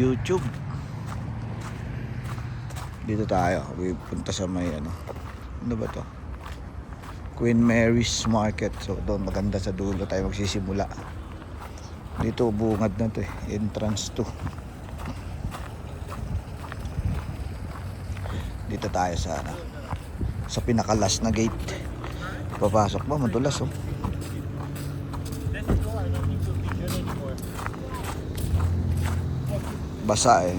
YouTube. Dito tayo, punta sa may ano ba to? Queen Mary's Market. So doon maganda sa dulo tayo magsisimula. Dito bungad na to eh, entrance to. Dito tayo sa ano, sa pinakalas na gate. Papasok ba, madulas oh. Basa eh,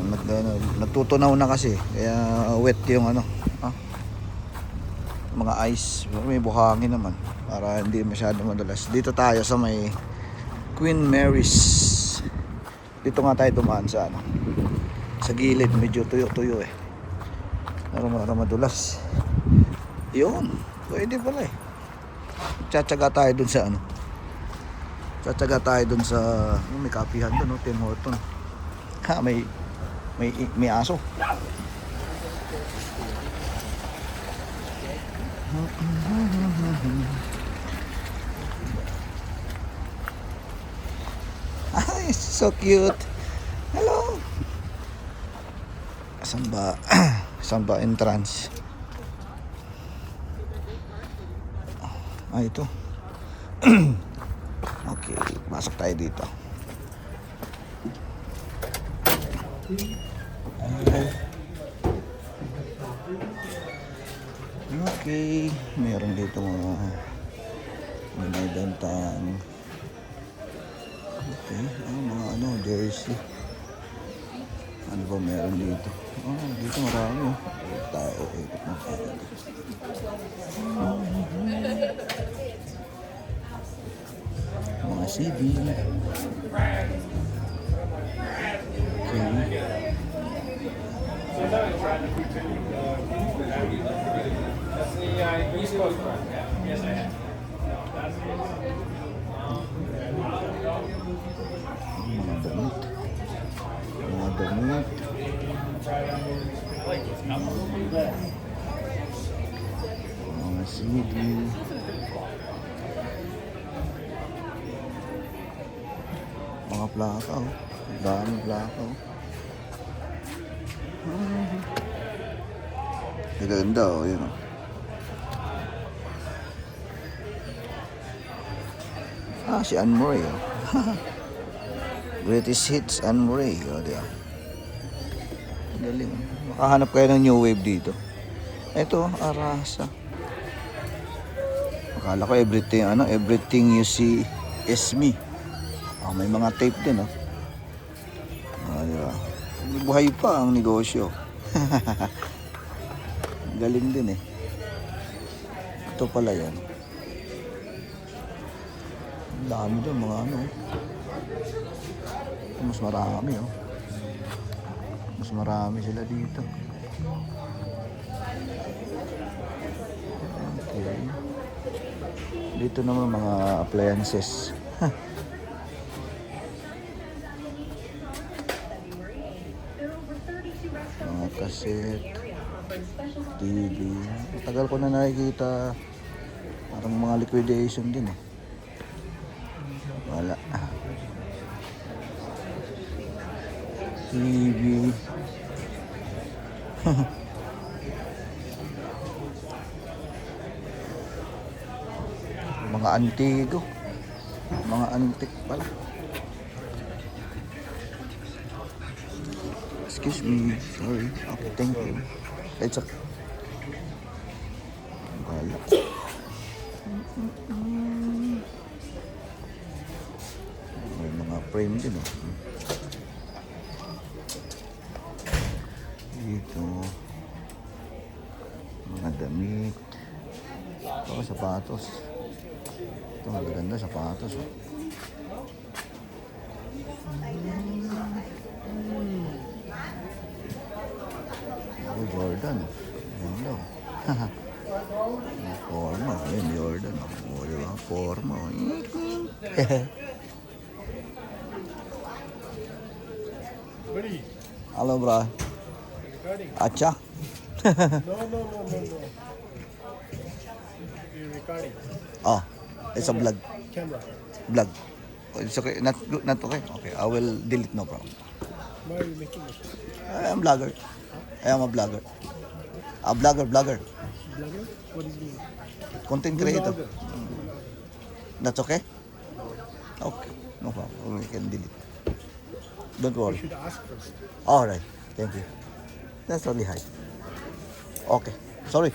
natutunaw na kasi. Kaya wet yung ano, mga ice. May buhangin naman para hindi masyado madulas. Dito tayo sa may Queen Mary's. Dito nga tayo dumaan sa ano, sa gilid, medyo tuyo-tuyo eh. Para madulas. Yun, pwede pala eh. Tsatsaga tayo dun sa ano. Tsatsaga tayo dun sa may kapihan dun, Tim Horton. Ha, may aso. Ay, so cute. Hello. Saan ba entrance? Ito. Okay, pasok tayo dito. Okay, meron dito mga binibentahan. Okay, mga ano, jersey. Ano ba meron dito? Dito marami oh. Tayo, ikot na tayo. Mga CD. East Coast run. Yes, I have. Mga damit. Mga CD. Mga plaka oh. Dami plaka oh. Ganda oh, yun oh. Si Anne Murray oh. Greatest Hits Anne Murray oh, diba? Galing. Makahanap kayo ng new wave dito. Ito, Arasa. Akala ko everything you see is me. May mga tape din oh. Diba? Buhay pa ang negosyo. Galing din eh. Ito pala yan. Ang dami doon mga ano. Mas marami oh. Mas marami sila dito. Okay. Dito naman mga appliances. Mga cassette, TV. Tagal ko na nakikita parang mga liquidation din eh. Wala. TV. Mga antigo. Mga antik pala. Excuse me. Sorry. Okay, thank you. It's okay. Wala. May mga frame din oh. Dito mga damit. Ito sapatos. Ito magaganda sapatos oh. Jordan. Hello. Forma. Ayun, Jordan. Diba? Forma. Halo, bro. Acha? No. You're recording. Oh, it's a vlog. Camera. Vlog. Oh, it's okay. Not okay. Okay, I will delete, no problem. Why are you making it? I am vlogger. I am a vlogger. A vlogger. Blogger? What does it mean? Content creator. Vlogger. That's okay? Okay. No problem. We can delete. Don't You worry. should ask first. Alright. Thank you. That's only hi. Okay. Sorry.